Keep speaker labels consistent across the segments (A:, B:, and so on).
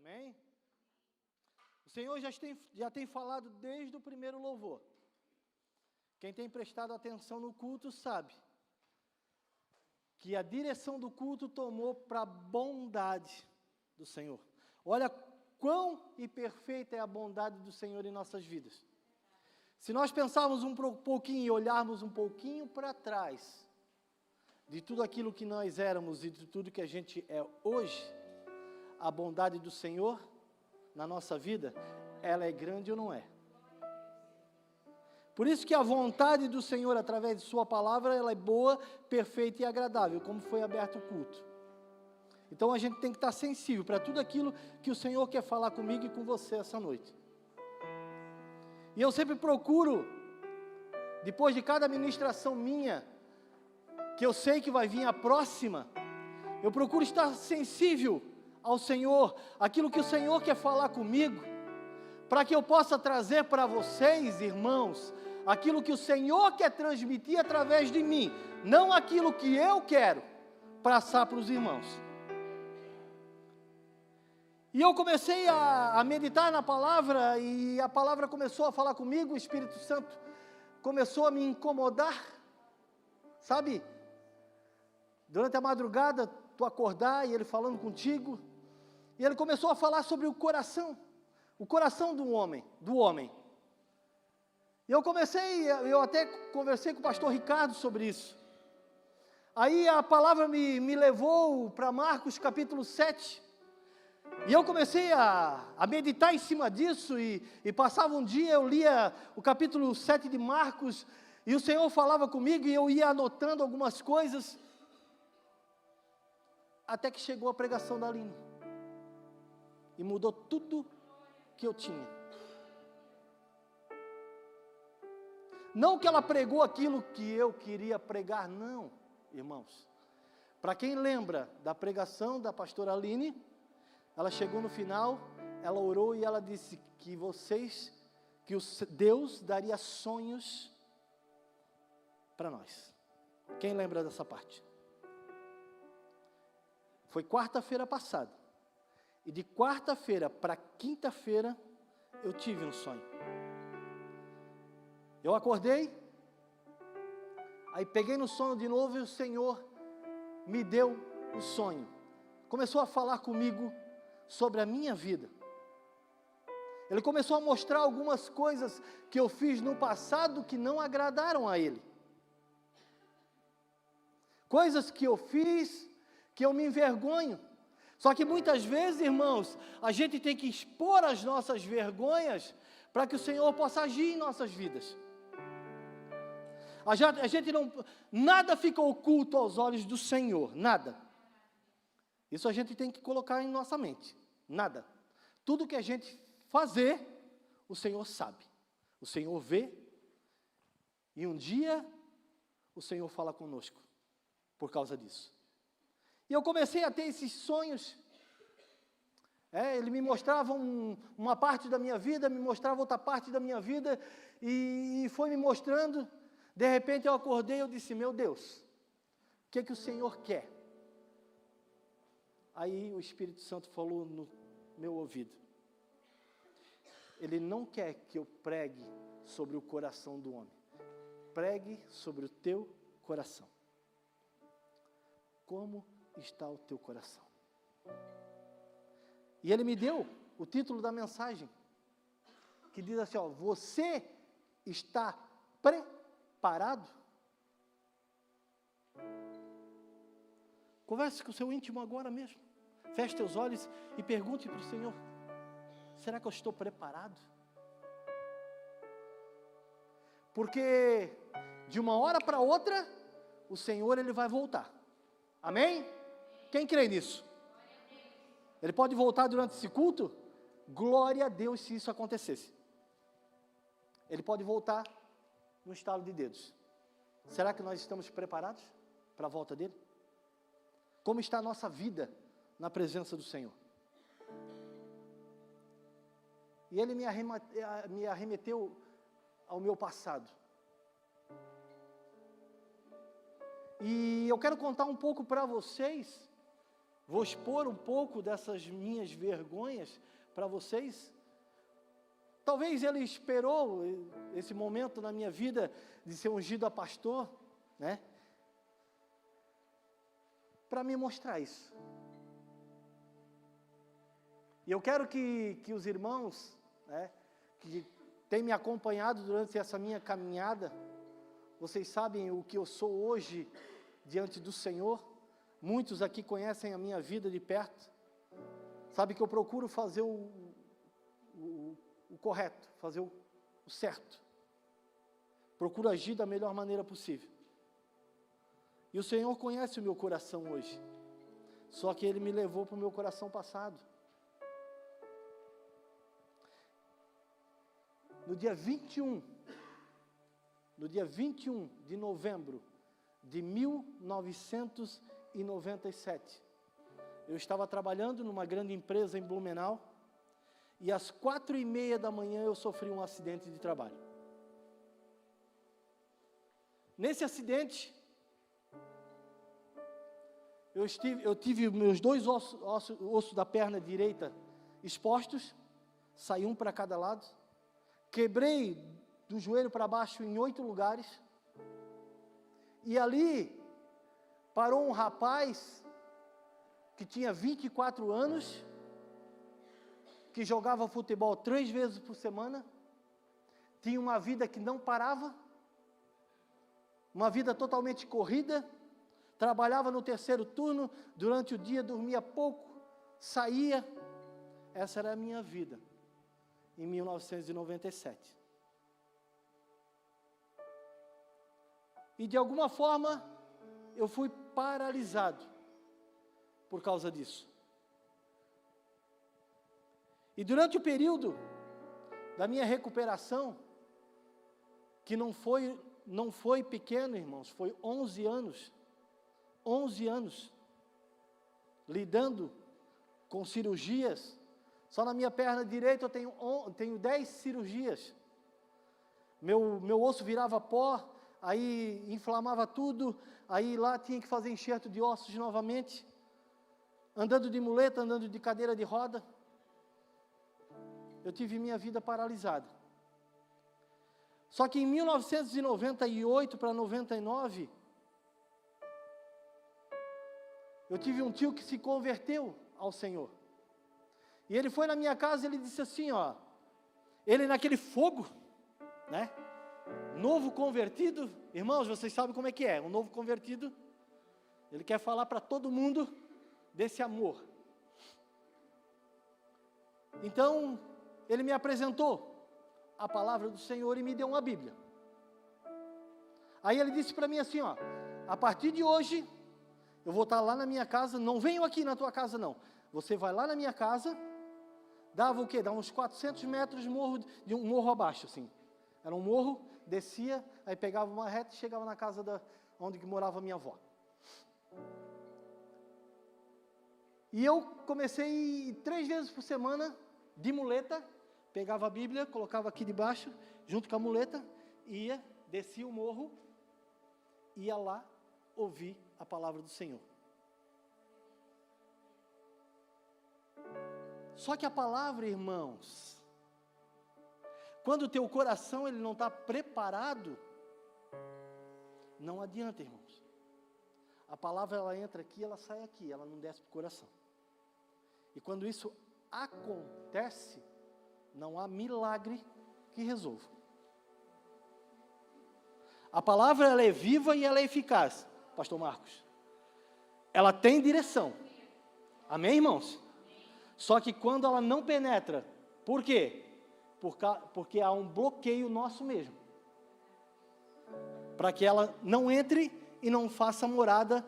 A: Amém? O Senhor já tem falado desde o primeiro louvor. Quem tem prestado atenção no culto sabe que a direção do culto tomou para a bondade do Senhor. Olha quão e perfeita é a bondade do Senhor em nossas vidas. Se nós pensarmos um pouquinho e olharmos um pouquinho para trás, de tudo aquilo que nós éramos e de tudo que a gente é hoje, a bondade do Senhor na nossa vida, ela é grande ou não é? Por isso que a vontade do Senhor, através de sua palavra, ela é boa, perfeita e agradável, como foi aberto o culto. Então a gente tem que estar sensível para tudo aquilo que o Senhor quer falar comigo e com você essa noite. E eu sempre procuro, depois de cada ministração minha, que eu sei que vai vir a próxima, eu procuro estar sensível ao Senhor, aquilo que o Senhor quer falar comigo, para que eu possa trazer para vocês, irmãos, aquilo que o Senhor quer transmitir através de mim, não aquilo que eu quero passar para os irmãos. E eu comecei a meditar na palavra, e a palavra começou a falar comigo, o Espírito Santo começou a me incomodar, sabe? Durante a madrugada, tu acordar e ele falando contigo, e ele começou a falar sobre o coração do homem. E eu até conversei com o pastor Ricardo sobre isso. Aí a palavra me levou para Marcos capítulo 7, e eu comecei a meditar em cima disso, e passava um dia, eu lia o capítulo 7 de Marcos, e o Senhor falava comigo, e eu ia anotando algumas coisas, até que chegou a pregação da Aline, e mudou tudo que eu tinha. Não que ela pregou aquilo que eu queria pregar, não, irmãos. Para quem lembra da pregação da pastora Aline, ela chegou no final, ela orou e ela disse que Deus daria sonhos para nós. Quem lembra dessa parte? Foi quarta-feira passada. E de quarta-feira para quinta-feira, eu tive um sonho. Eu acordei, aí peguei no sono de novo e o Senhor me deu o sonho. Começou a falar comigo sobre a minha vida. Ele começou a mostrar algumas coisas que eu fiz no passado que não agradaram a Ele. Coisas que eu fiz que eu me envergonho. Só que muitas vezes, irmãos, a gente tem que expor as nossas vergonhas para que o Senhor possa agir em nossas vidas. A gente não, nada fica oculto aos olhos do Senhor, nada. Isso a gente tem que colocar em nossa mente, nada. Tudo que a gente fazer, o Senhor sabe, o Senhor vê, e um dia o Senhor fala conosco por causa disso. E eu comecei a ter esses sonhos. Ele me mostrava uma parte da minha vida, me mostrava outra parte da minha vida, e foi me mostrando. De repente eu acordei e eu disse, meu Deus, o que o Senhor quer? Aí o Espírito Santo falou no meu ouvido, Ele não quer que eu pregue sobre o coração do homem, pregue sobre o teu coração. Como está o teu coração? E Ele me deu o título da mensagem, que diz assim, você está preparado? Converse com o seu íntimo agora mesmo, feche teus olhos e pergunte para o Senhor, será que eu estou preparado? Porque de uma hora para outra, o Senhor Ele vai voltar, amém? Quem crê nisso? Ele pode voltar durante esse culto? Glória a Deus se isso acontecesse. Ele pode voltar no estalo de dedos. Será que nós estamos preparados para a volta dele? Como está a nossa vida na presença do Senhor? E Ele me arremeteu ao meu passado. E eu quero contar um pouco para vocês Vou expor um pouco dessas minhas vergonhas para vocês. Talvez ele esperou esse momento na minha vida de ser ungido a pastor, né? Para me mostrar isso. E eu quero que os irmãos, né, que têm me acompanhado durante essa minha caminhada, vocês sabem o que eu sou hoje diante do Senhor. Muitos aqui conhecem a minha vida de perto. Sabe que eu procuro fazer o correto, fazer o certo. Procuro agir da melhor maneira possível. E o Senhor conhece o meu coração hoje. Só que Ele me levou para o meu coração passado. No dia 21 de novembro de 1997, eu estava trabalhando numa grande empresa em Blumenau, e às 4:30 da manhã eu sofri um acidente de trabalho. Nesse acidente, eu tive meus dois ossos da perna direita expostos, saí um para cada lado, quebrei do joelho para baixo em 8 lugares, e ali parou um rapaz que tinha 24 anos, que jogava futebol 3 vezes por semana, tinha uma vida que não parava, uma vida totalmente corrida, trabalhava no terceiro turno, durante o dia dormia pouco, saía. Essa era a minha vida, em 1997. E de alguma forma, eu fui paralisado por causa disso. E durante o período da minha recuperação, que não foi pequeno, irmãos, foi 11 anos, lidando com cirurgias. Só na minha perna direita eu tenho 10 cirurgias. Meu osso virava pó, aí inflamava tudo, aí lá tinha que fazer enxerto de ossos novamente, andando de muleta, andando de cadeira de roda. Eu tive minha vida paralisada. Só que em 1998 para 99, eu tive um tio que se converteu ao Senhor. E ele foi na minha casa e ele disse assim, ó, ele naquele fogo, né? Novo convertido, irmãos, vocês sabem como é que é, um novo convertido, ele quer falar para todo mundo desse amor. Então, ele me apresentou a palavra do Senhor e me deu uma Bíblia. Aí ele disse para mim assim, ó, a partir de hoje, eu vou estar lá na minha casa, não venho aqui na tua casa não, você vai lá na minha casa, dava o quê? Dava uns 400 metros de um morro abaixo, assim, era um morro, descia, aí pegava uma reta e chegava na casa onde morava minha avó. E eu comecei 3 vezes por semana, de muleta, pegava a Bíblia, colocava aqui debaixo, junto com a muleta, ia, descia o morro, ia lá ouvir a palavra do Senhor. Só que a palavra, irmãos, quando o teu coração ele não está preparado, não adianta, irmãos. A palavra ela entra aqui, ela sai aqui, ela não desce para o coração. E quando isso acontece, não há milagre que resolva. A palavra ela é viva e ela é eficaz, pastor Marcos. Ela tem direção. Amém, irmãos? Só que quando ela não penetra, por quê? Porque há um bloqueio nosso mesmo. Para que ela não entre e não faça morada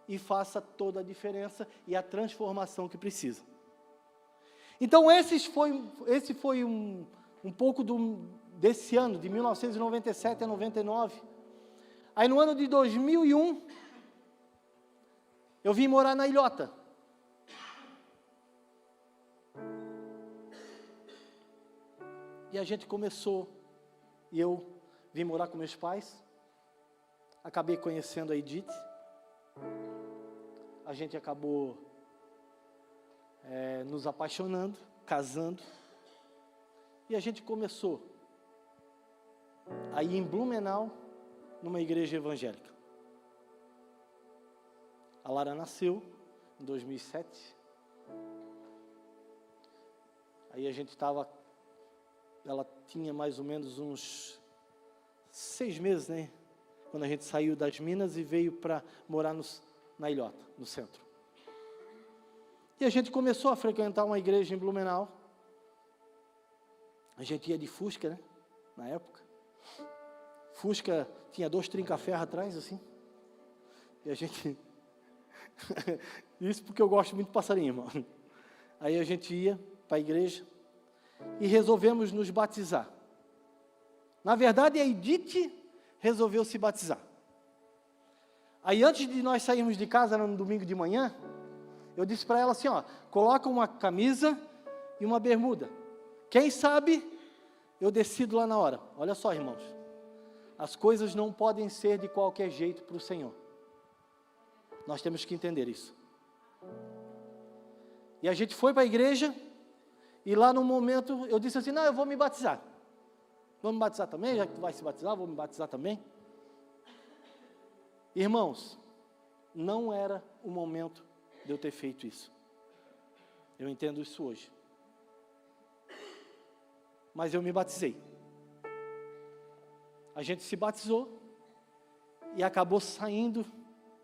A: e faça toda a diferença e a transformação que precisa. Então esse foi um pouco desse ano, de 1997 a 99. Aí no ano de 2001, eu vim morar na Ilhota. E a gente começou, e eu vim morar com meus pais, acabei conhecendo a Edith, a gente acabou nos apaixonando, casando, e a gente começou a ir em Blumenau, numa igreja evangélica. A Lara nasceu em 2007, aí a gente estava, ela tinha mais ou menos uns 6 meses, né? Quando a gente saiu das Minas e veio para morar na Ilhota, no centro. E a gente começou a frequentar uma igreja em Blumenau. A gente ia de Fusca, né? Na época. Fusca tinha 2 trinca-ferro atrás, assim. E a gente... Isso porque eu gosto muito de passarinho, irmão. Aí a gente ia para a igreja e resolvemos nos batizar. Na verdade, a Edith resolveu se batizar. Aí antes de nós sairmos de casa, no domingo de manhã, eu disse para ela assim, ó, coloca uma camisa e uma bermuda. Quem sabe, eu decido lá na hora. Olha só, irmãos, as coisas não podem ser de qualquer jeito para o Senhor. Nós temos que entender isso. E a gente foi para a igreja, e lá no momento, eu disse assim, não, eu vou me batizar. Vamos me batizar também? Já que tu vai se batizar, vou me batizar também. Irmãos, não era o momento de eu ter feito isso. Eu entendo isso hoje. Mas eu me batizei. A gente se batizou e acabou saindo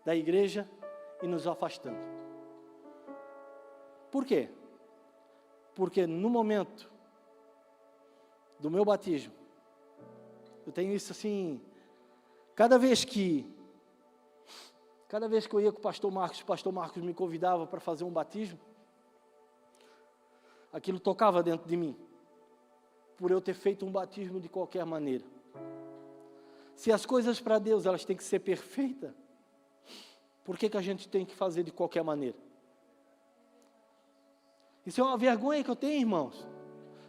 A: da igreja e nos afastando. Por quê? Porque no momento do meu batismo, eu tenho isso assim, cada vez que eu ia com o pastor Marcos me convidava para fazer um batismo, aquilo tocava dentro de mim, por eu ter feito um batismo de qualquer maneira. Se as coisas para Deus, elas têm que ser perfeitas, por que a gente tem que fazer de qualquer maneira? Isso é uma vergonha que eu tenho, irmãos,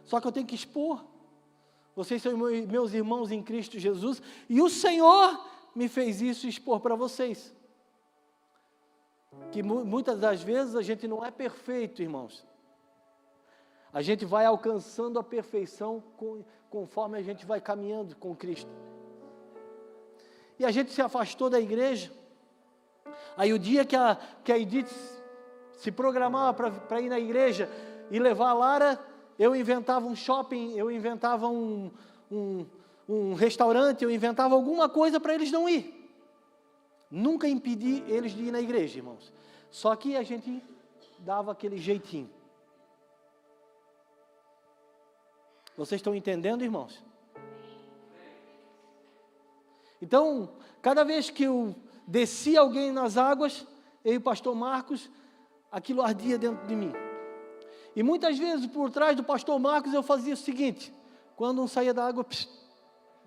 A: só que eu tenho que expor. Vocês são meus irmãos em Cristo Jesus, e o Senhor me fez isso expor para vocês. Que muitas das vezes a gente não é perfeito, irmãos. A gente vai alcançando a perfeição conforme a gente vai caminhando com Cristo. E a gente se afastou da igreja. Aí o dia que a Edith se programava para ir na igreja e levar a Lara, eu inventava um shopping, eu inventava um restaurante, eu inventava alguma coisa para eles não ir. Nunca impedi eles de ir na igreja, irmãos. Só que a gente dava aquele jeitinho. Vocês estão entendendo, irmãos? Então, cada vez que eu descia alguém nas águas, eu e o pastor Marcos, aquilo ardia dentro de mim. E muitas vezes, por trás do pastor Marcos, eu fazia o seguinte, quando um saía da água,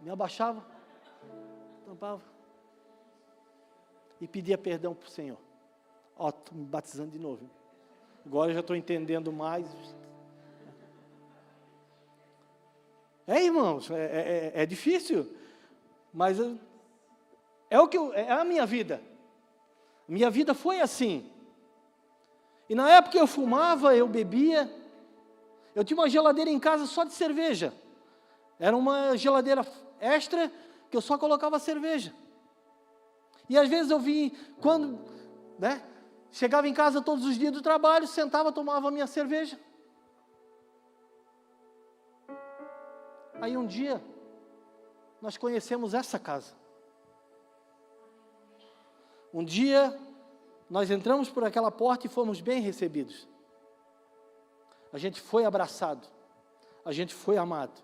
A: me abaixava, tampava, e pedia perdão para o Senhor. Ó, estou me batizando de novo. Agora eu já estou entendendo mais. Irmãos, é difícil, mas é a minha vida. Minha vida foi assim. E na época eu fumava, eu bebia. Eu tinha uma geladeira em casa só de cerveja. Era uma geladeira extra que eu só colocava cerveja. E às vezes eu vim, quando, chegava em casa todos os dias do trabalho, sentava, tomava a minha cerveja. Aí um dia, nós conhecemos essa casa. Um dia, nós entramos por aquela porta e fomos bem recebidos. A gente foi abraçado, a gente foi amado.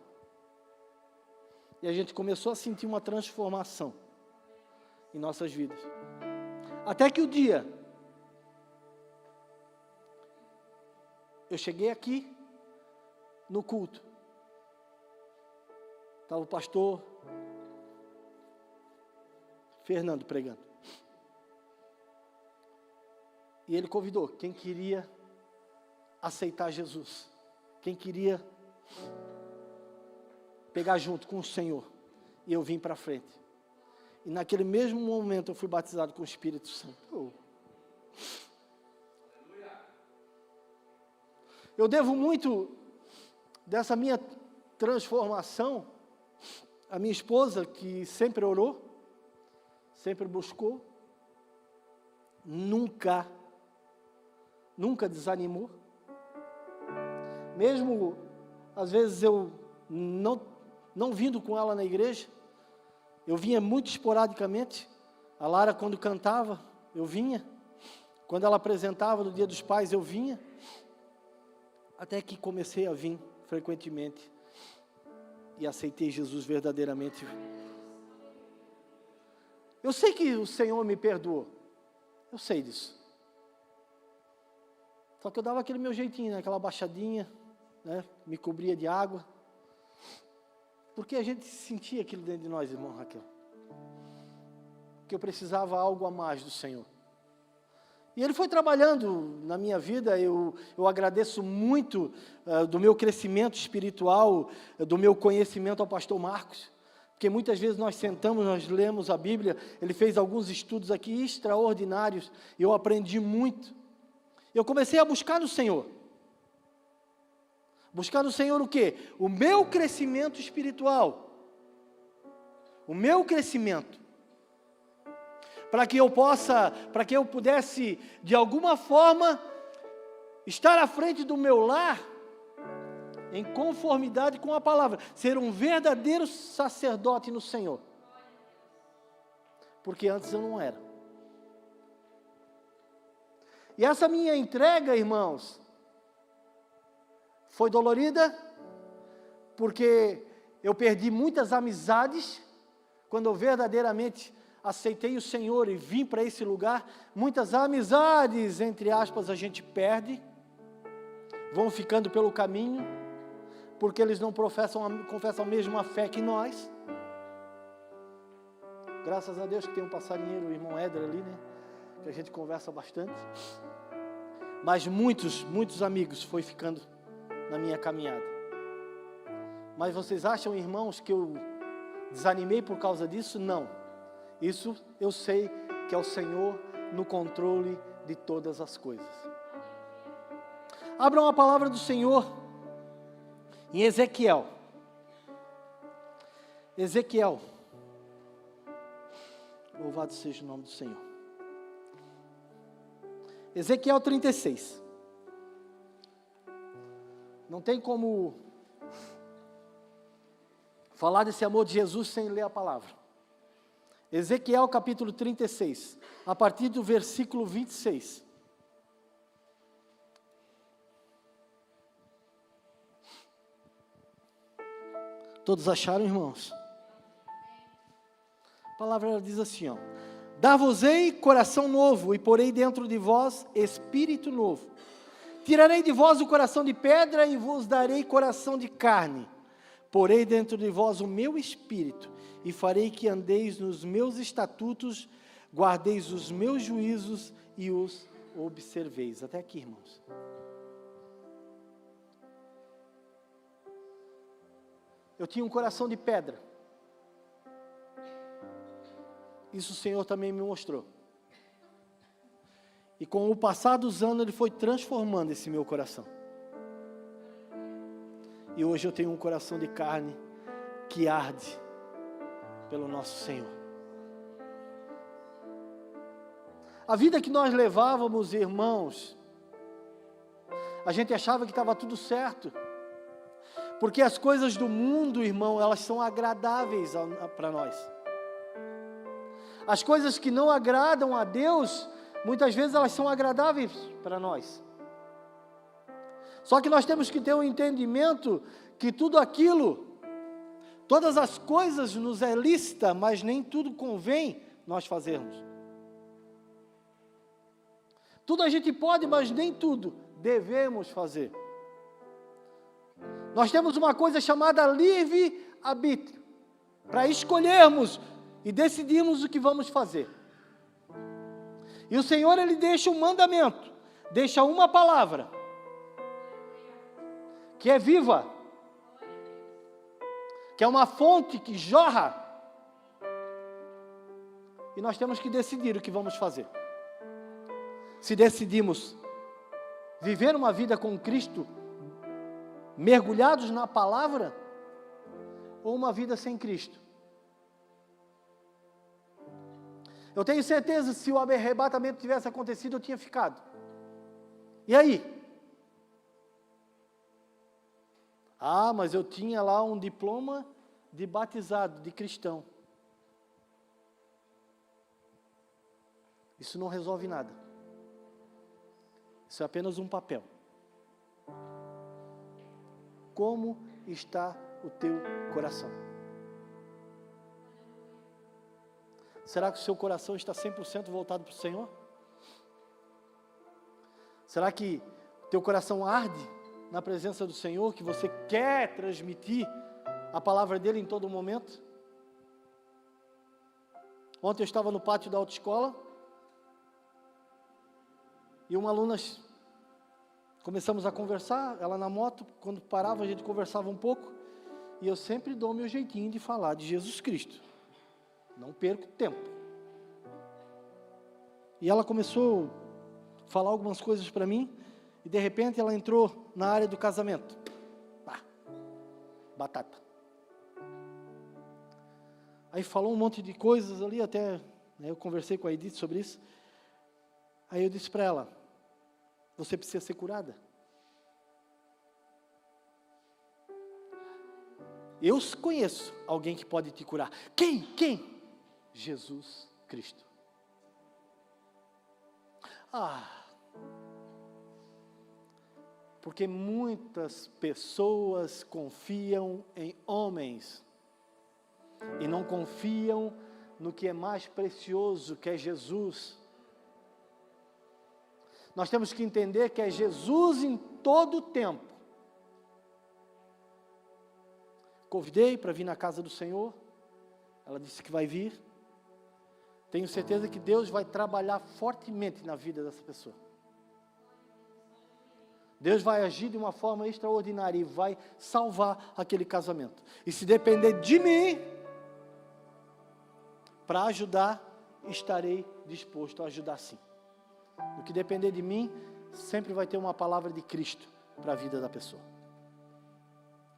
A: E a gente começou a sentir uma transformação em nossas vidas. Até que o dia, eu cheguei aqui, no culto, estava o pastor Fernando pregando. E ele convidou quem queria aceitar Jesus, quem queria pegar junto com o Senhor. E eu vim para frente. E naquele mesmo momento eu fui batizado com o Espírito Santo. Eu devo muito dessa minha transformação à minha esposa, que sempre orou, sempre buscou, nunca desanimou. Mesmo, às vezes, eu não vindo com ela na igreja, eu vinha muito esporadicamente. A Lara, quando cantava, eu vinha. Quando ela apresentava no Dia dos Pais, eu vinha. Até que comecei a vir frequentemente e aceitei Jesus verdadeiramente. Eu sei que o Senhor me perdoou. Eu sei disso. Só que eu dava aquele meu jeitinho, né? Aquela baixadinha, né? Me cobria de água. Porque a gente sentia aquilo dentro de nós, irmão Raquel. Que eu precisava algo a mais do Senhor. E Ele foi trabalhando na minha vida. Eu agradeço muito do meu crescimento espiritual, do meu conhecimento ao pastor Marcos. Porque muitas vezes nós sentamos, nós lemos a Bíblia. Ele fez alguns estudos aqui extraordinários. E eu aprendi muito. Eu comecei a buscar no Senhor. Buscar no Senhor o quê? O meu crescimento espiritual. O meu crescimento. Para que eu pudesse, de alguma forma, estar à frente do meu lar, em conformidade com a palavra, ser um verdadeiro sacerdote no Senhor. Porque antes eu não era. E essa minha entrega, irmãos, foi dolorida, porque eu perdi muitas amizades, quando eu verdadeiramente aceitei o Senhor e vim para esse lugar. Muitas amizades, entre aspas, a gente perde, vão ficando pelo caminho, porque eles não confessam a mesma fé que nós. Graças a Deus que tem um passarinheiro, o irmão Éder ali, né? Que a gente conversa bastante. Mas muitos amigos foi ficando na minha caminhada. Mas vocês acham, irmãos, que eu desanimei por causa disso? Não. Isso eu sei que é o Senhor no controle de todas as coisas. Abram a palavra do Senhor em Ezequiel. Ezequiel. Louvado seja o nome do Senhor. Ezequiel 36. Não tem como falar desse amor de Jesus sem ler a palavra. Ezequiel capítulo 36, a partir do versículo 26. Todos acharam, irmãos? A palavra diz assim, ó: dar-vos-ei coração novo, e porei dentro de vós espírito novo. Tirarei de vós o coração de pedra, e vos darei coração de carne. Porei dentro de vós o meu espírito, e farei que andeis nos meus estatutos, guardeis os meus juízos e os observeis. Até aqui, irmãos. Eu tinha um coração de pedra. Isso o Senhor também me mostrou. E com o passar dos anos, Ele foi transformando esse meu coração. E hoje eu tenho um coração de carne que arde pelo nosso Senhor. A vida que nós levávamos, irmãos, a gente achava que estava tudo certo, porque as coisas do mundo, irmão, elas são agradáveis para nós. As coisas que não agradam a Deus, muitas vezes elas são agradáveis para nós. Só que nós temos que ter um entendimento que tudo aquilo, todas as coisas nos é lícita, mas nem tudo convém nós fazermos. Tudo a gente pode, mas nem tudo devemos fazer. Nós temos uma coisa chamada livre-arbítrio, para escolhermos e decidirmos o que vamos fazer. E o Senhor, Ele deixa um mandamento, deixa uma palavra, que é viva, que é uma fonte que jorra, e nós temos que decidir o que vamos fazer. Se decidimos viver uma vida com Cristo mergulhados na palavra, ou uma vida sem Cristo? Eu tenho certeza, se o arrebatamento tivesse acontecido, eu tinha ficado. E aí? Ah, mas eu tinha lá um diploma de batizado, de cristão. Isso não resolve nada. Isso é apenas um papel. Como está o teu coração? Será que o seu coração está 100% voltado para o Senhor? Será que o teu coração arde na presença do Senhor, que você quer transmitir a palavra dele em todo momento? Ontem eu estava no pátio da autoescola e uma aluna, começamos a conversar, ela na moto, quando parava a gente conversava um pouco, e eu sempre dou o meu jeitinho de falar de Jesus Cristo, não perco tempo. E ela começou a falar algumas coisas para mim, e de repente ela entrou na área do casamento. Batata. Aí falou um monte de coisas ali, até eu conversei com a Edith sobre isso. Aí eu disse para ela: você precisa ser curada. Eu conheço alguém que pode te curar. Quem? Jesus Cristo. Porque muitas pessoas confiam em homens e não confiam no que é mais precioso, que é Jesus. Nós temos que entender que é Jesus em todo o tempo. Convidei para vir na casa do Senhor, ela disse que vai vir. Tenho certeza que Deus vai trabalhar fortemente na vida dessa pessoa. Deus vai agir de uma forma extraordinária e vai salvar aquele casamento. E se depender de mim, para ajudar, estarei disposto a ajudar sim. No que depender de mim, sempre vai ter uma palavra de Cristo para a vida da pessoa.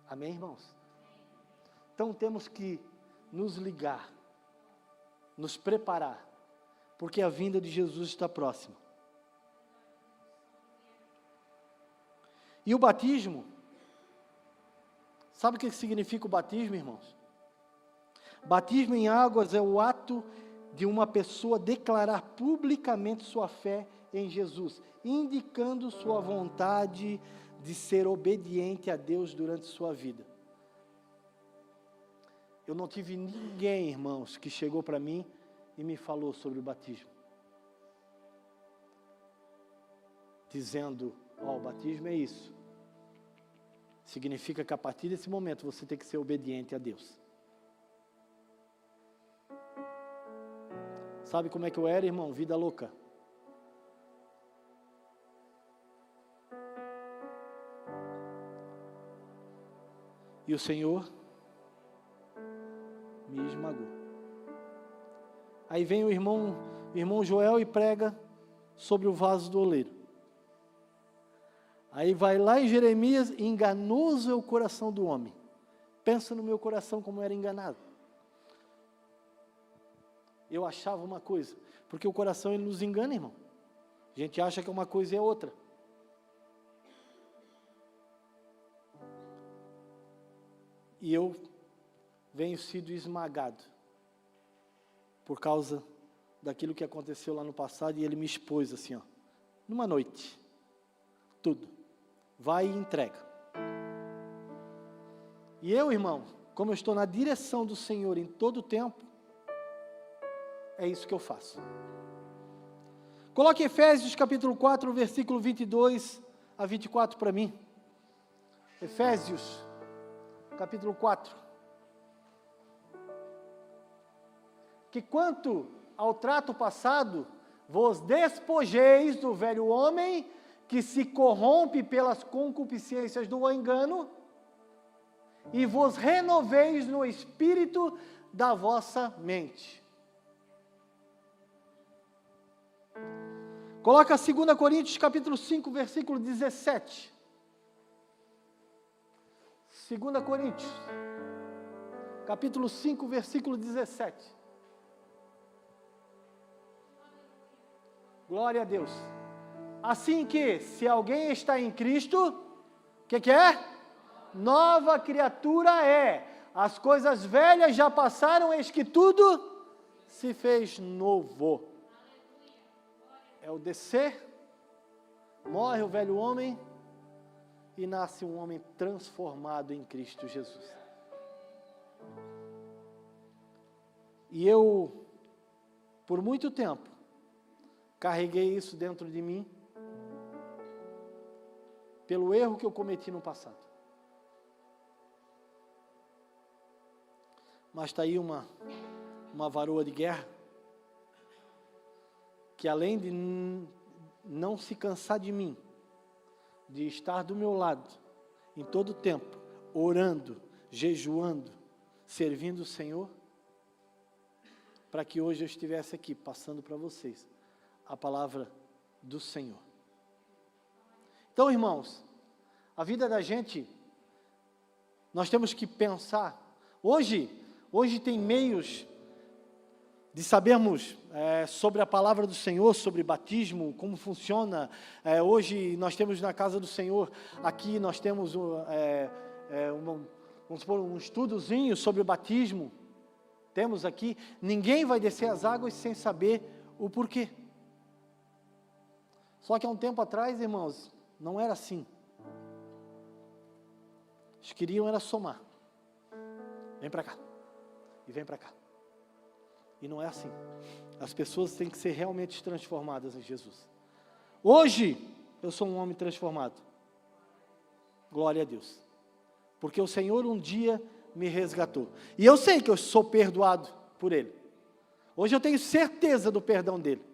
A: Amém, irmãos? Então temos que nos ligar, nos preparar, porque a vinda de Jesus está próxima. E o batismo, sabe o que significa o batismo, irmãos? Batismo em águas é o ato de uma pessoa declarar publicamente sua fé em Jesus, indicando sua vontade de ser obediente a Deus durante sua vida. Eu não tive ninguém, irmãos, que chegou para mim e me falou sobre o batismo, dizendo: o batismo é isso. Significa que a partir desse momento você tem que ser obediente a Deus. Sabe como é que eu era, irmão? Vida louca. E o Senhor me esmagou. Aí vem o irmão Joel e prega sobre o vaso do oleiro. Aí vai lá em Jeremias: enganoso é o coração do homem. Pensa no meu coração como era enganado. Eu achava uma coisa, porque o coração ele nos engana, irmão. A gente acha que uma coisa é outra. E eu venho sido esmagado por causa daquilo que aconteceu lá no passado, e ele me expôs assim, numa noite, tudo. Vai e entrega. E eu, irmão, como eu estou na direção do Senhor em todo o tempo, é isso que eu faço. Coloque Efésios capítulo 4, versículo 22 a 24 para mim. Efésios capítulo 4. Que quanto ao trato passado, vos despojeis do velho homem, que se corrompe pelas concupiscências do engano, e vos renoveis no espírito da vossa mente. Coloca 2 Coríntios capítulo 5, versículo 17. 2 Coríntios, capítulo 5, versículo 17. Glória a Deus. Assim que, se alguém está em Cristo, o que é? Nova criatura é. As coisas velhas já passaram, eis que tudo se fez novo. É o descer, morre o velho homem e nasce um homem transformado em Cristo Jesus. E eu, por muito tempo, carreguei isso dentro de mim, pelo erro que eu cometi no passado. Mas está aí uma varoa de guerra, que além de não se cansar de mim, de estar do meu lado, em todo o tempo, orando, jejuando, servindo o Senhor, para que hoje eu estivesse aqui, passando para vocês, a palavra do Senhor. Então, irmãos, a vida da gente, nós temos que pensar, hoje tem meios de sabermos sobre a palavra do Senhor, sobre batismo, como funciona. Hoje nós temos na casa do Senhor, aqui nós temos vamos supor, um estudozinho sobre o batismo. Temos aqui, ninguém vai descer as águas sem saber o porquê. Só que há um tempo atrás, irmãos, não era assim. Eles queriam era somar. Vem para cá. E vem para cá. E não é assim. As pessoas têm que ser realmente transformadas em Jesus. Hoje, eu sou um homem transformado. Glória a Deus. Porque o Senhor um dia me resgatou. E eu sei que eu sou perdoado por Ele. Hoje eu tenho certeza do perdão dEle.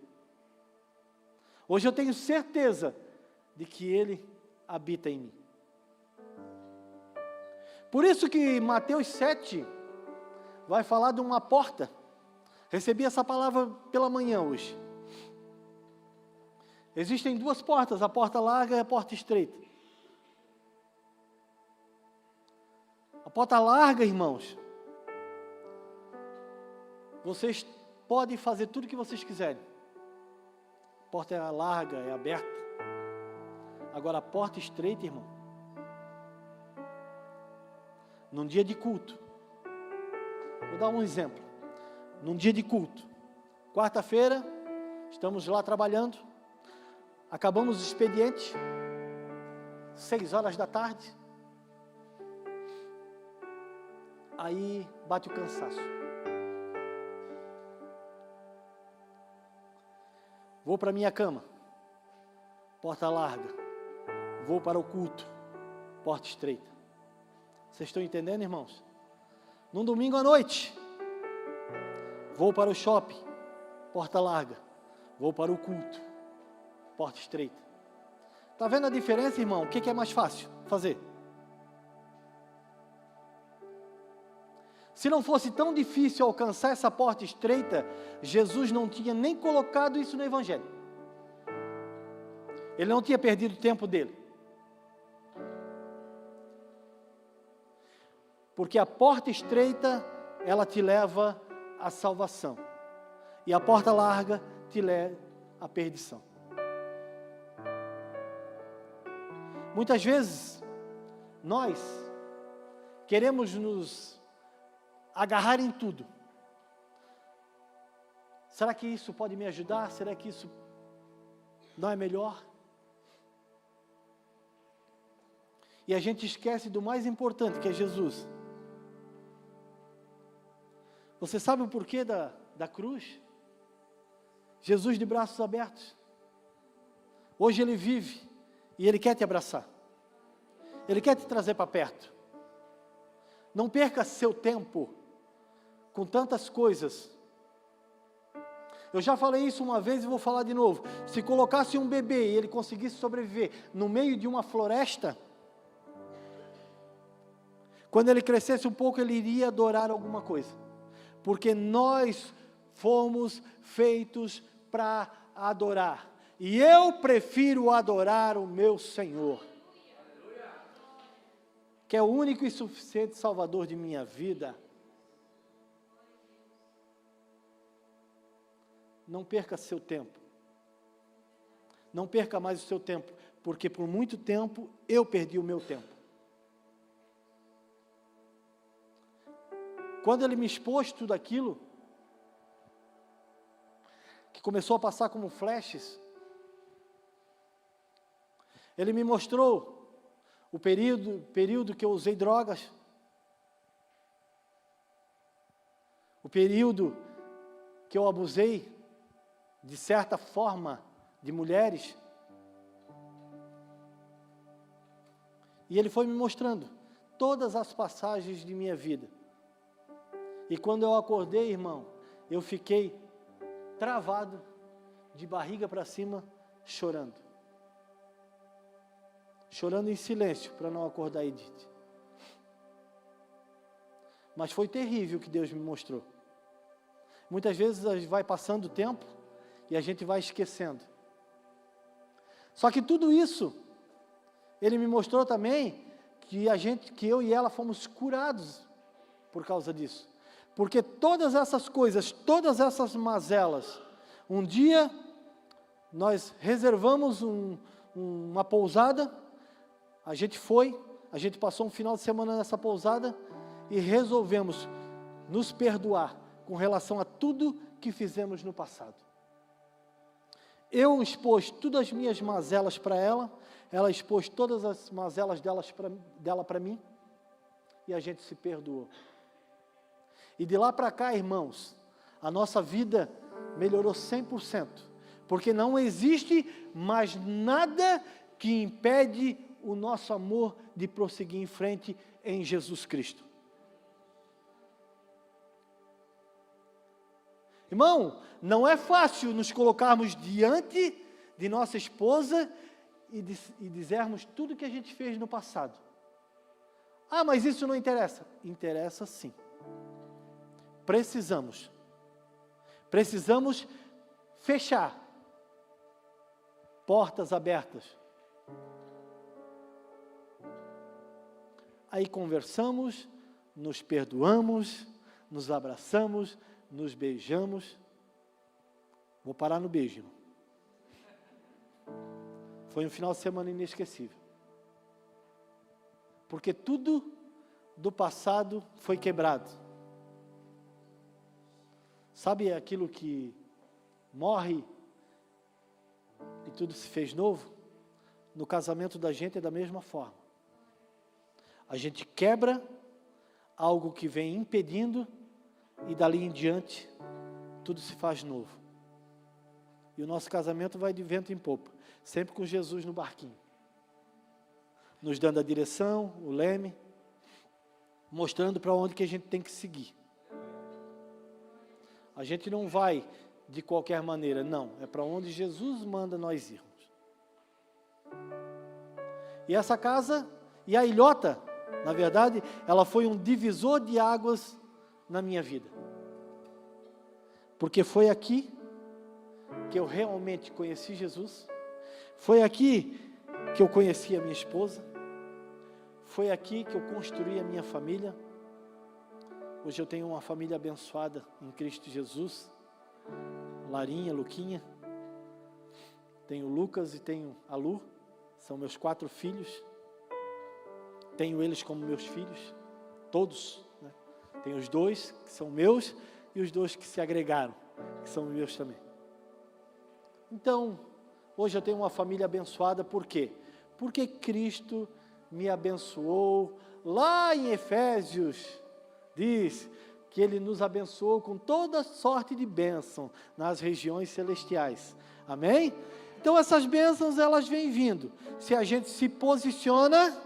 A: Hoje eu tenho certeza de que Ele habita em mim. Por isso que Mateus 7 vai falar de uma porta. Recebi essa palavra pela manhã hoje. Existem duas portas, a porta larga e a porta estreita. A porta larga, irmãos, vocês podem fazer tudo o que vocês quiserem. A porta é larga, é aberta. Agora a porta estreita, irmão, num dia de culto, vou dar um exemplo. Num dia de culto, quarta-feira, estamos lá trabalhando, acabamos o expediente, 6 horas da tarde, aí bate o cansaço. Vou para minha cama, porta larga, vou para o culto, porta estreita. Vocês estão entendendo, irmãos? Num domingo à noite, vou para o shopping, porta larga. Vou para o culto, porta estreita. Está vendo a diferença, irmão? O que é mais fácil fazer? Se não fosse tão difícil alcançar essa porta estreita, Jesus não tinha nem colocado isso no Evangelho. Ele não tinha perdido o tempo dele. Porque a porta estreita, ela te leva à salvação. E a porta larga te leva à perdição. Muitas vezes, nós queremos nos agarrar em tudo. Será que isso pode me ajudar? Será que isso não é melhor? E a gente esquece do mais importante, que é Jesus. Você sabe o porquê da cruz? Jesus de braços abertos. Hoje Ele vive e Ele quer te abraçar. Ele quer te trazer para perto. Não perca seu tempo com tantas coisas. Eu já falei isso uma vez e vou falar de novo. Se colocasse um bebê e ele conseguisse sobreviver no meio de uma floresta, quando ele crescesse um pouco, ele iria adorar alguma coisa. Porque nós fomos feitos para adorar. E eu prefiro adorar o meu Senhor. que é o único e suficiente Salvador de minha vida, não perca seu tempo. Não perca mais o seu tempo, porque por muito tempo eu perdi o meu tempo. Quando ele me expôs tudo aquilo, que começou a passar como flashes, ele me mostrou o período que eu usei drogas, o período que eu abusei, de certa forma, de mulheres. E ele foi me mostrando todas as passagens de minha vida. E quando eu acordei, irmão, eu fiquei travado, de barriga para cima, chorando. Chorando em silêncio, para não acordar a Edith. Mas foi terrível o que Deus me mostrou. Muitas vezes vai passando o tempo e a gente vai esquecendo. Só que tudo isso, ele me mostrou também que eu e ela fomos curados por causa disso. Porque todas essas coisas, todas essas mazelas, um dia nós reservamos uma pousada, a gente passou um final de semana nessa pousada e resolvemos nos perdoar com relação a tudo que fizemos no passado. Eu expus todas as minhas mazelas para ela expôs todas as mazelas dela para mim, e a gente se perdoou. E de lá para cá, irmãos, a nossa vida melhorou 100%, porque não existe mais nada que impede o nosso amor de prosseguir em frente em Jesus Cristo. Irmão, não é fácil nos colocarmos diante de nossa esposa e dizermos tudo que a gente fez no passado. Ah, mas isso não interessa. Interessa sim. Precisamos fechar portas abertas. Aí conversamos, nos perdoamos, nos abraçamos, nos beijamos. Vou parar no beijo, irmão. Foi um final de semana inesquecível. Porque tudo do passado foi quebrado. Sabe aquilo que morre e tudo se fez novo? No casamento da gente é da mesma forma. A gente quebra algo que vem impedindo e dali em diante tudo se faz novo. E o nosso casamento vai de vento em popa, sempre com Jesus no barquinho, nos dando a direção, o leme, mostrando para onde que a gente tem que seguir. A gente não vai de qualquer maneira, não, é para onde Jesus manda nós irmos. E essa casa, e a ilhota, na verdade, ela foi um divisor de águas na minha vida. Porque foi aqui que eu realmente conheci Jesus, foi aqui que eu conheci a minha esposa, foi aqui que eu construí a minha família. Hoje eu tenho uma família abençoada em Cristo Jesus, Larinha, Luquinha, tenho o Lucas e tenho a Lu, são meus 4 filhos, tenho eles como meus filhos, todos, né? Tenho os 2 que são meus e os 2 que se agregaram, que são meus também. Então, hoje eu tenho uma família abençoada, por quê? Porque Cristo me abençoou. Lá em Efésios, diz que Ele nos abençoou com toda sorte de bênção nas regiões celestiais. Amém? Então essas bênçãos, elas vêm vindo. Se a gente se posiciona,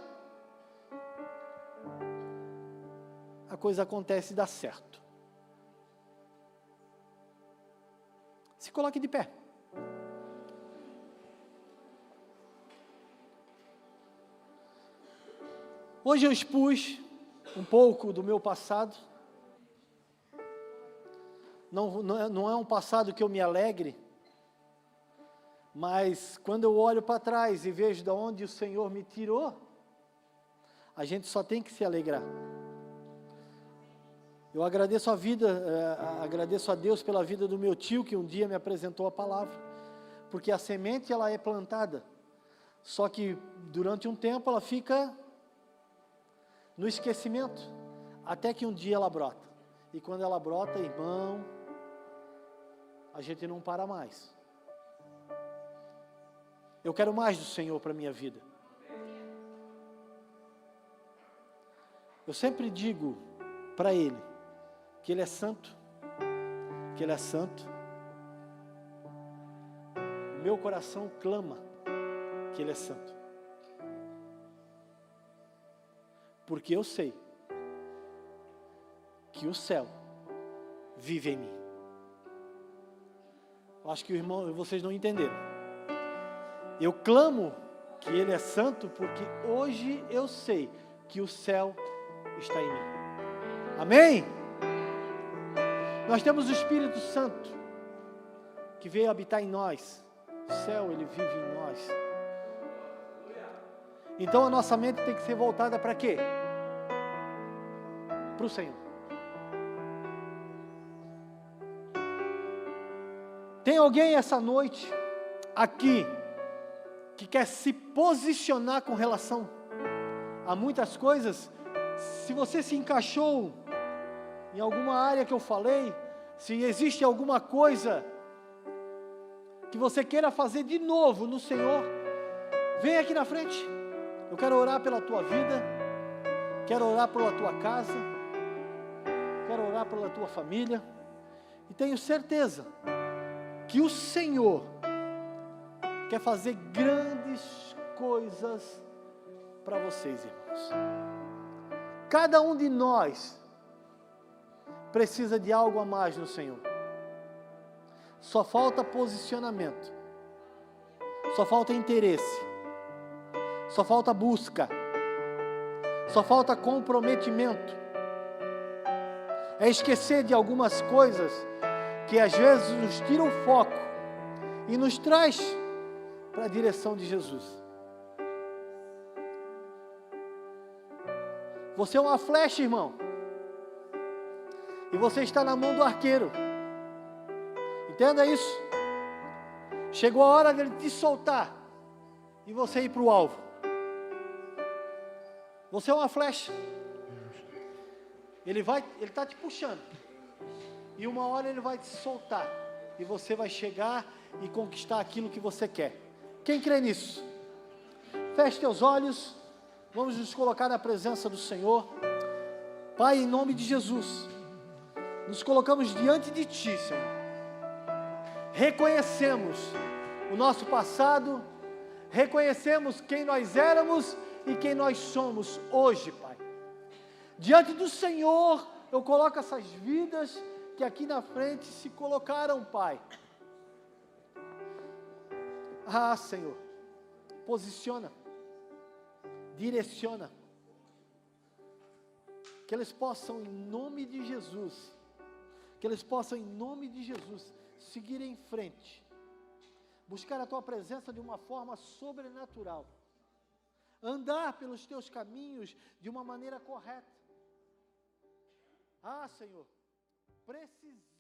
A: a coisa acontece e dá certo. Se coloque de pé. Hoje eu expus um pouco do meu passado. Não é um passado que eu me alegre, mas quando eu olho para trás e vejo de onde o Senhor me tirou, a gente só tem que se alegrar. Eu agradeço a vida, agradeço a Deus pela vida do meu tio, que um dia me apresentou a palavra, porque a semente ela é plantada, só que durante um tempo ela fica no esquecimento, até que um dia ela brota, e quando ela brota, irmão, a gente não para mais. Eu quero mais do Senhor para a minha vida. Eu sempre digo para Ele, que Ele é santo, que Ele é santo. Meu coração clama que Ele é santo. Porque eu sei que o céu vive em mim. Eu acho que vocês não entenderam. Eu clamo que Ele é santo porque hoje eu sei que o céu está em mim. Amém? Nós temos o Espírito Santo que veio habitar em nós. O céu, Ele vive em nós. Então a nossa mente tem que ser voltada para quê? Para o Senhor. Tem alguém essa noite aqui que quer se posicionar com relação a muitas coisas? Se você se encaixou em alguma área que eu falei, se existe alguma coisa que você queira fazer de novo no Senhor, vem aqui na frente. Eu quero orar pela tua vida, quero orar pela tua casa, quero orar pela tua família, e tenho certeza que o Senhor quer fazer grandes coisas para vocês, irmãos. Cada um de nós precisa de algo a mais no Senhor. Só falta posicionamento, só falta interesse, só falta busca, só falta comprometimento. É esquecer de algumas coisas que às vezes nos tiram o foco e nos traz para a direção de Jesus. Você é uma flecha, irmão, e você está na mão do arqueiro. Entenda isso. Chegou a hora dele te soltar e você ir para o alvo. Você é uma flecha. Ele está te puxando. E uma hora ele vai te soltar. E você vai chegar e conquistar aquilo que você quer. Quem crê nisso? Feche teus olhos. Vamos nos colocar na presença do Senhor. Pai, em nome de Jesus, nos colocamos diante de Ti, Senhor. Reconhecemos o nosso passado, reconhecemos quem nós éramos e quem nós somos hoje, Pai. Diante do Senhor, eu coloco essas vidas que aqui na frente se colocaram, Pai. Ah, Senhor, posiciona, direciona, que eles possam, em nome de Jesus, seguir em frente, buscar a Tua presença de uma forma sobrenatural, andar pelos Teus caminhos de uma maneira correta. Ah, Senhor, precisamos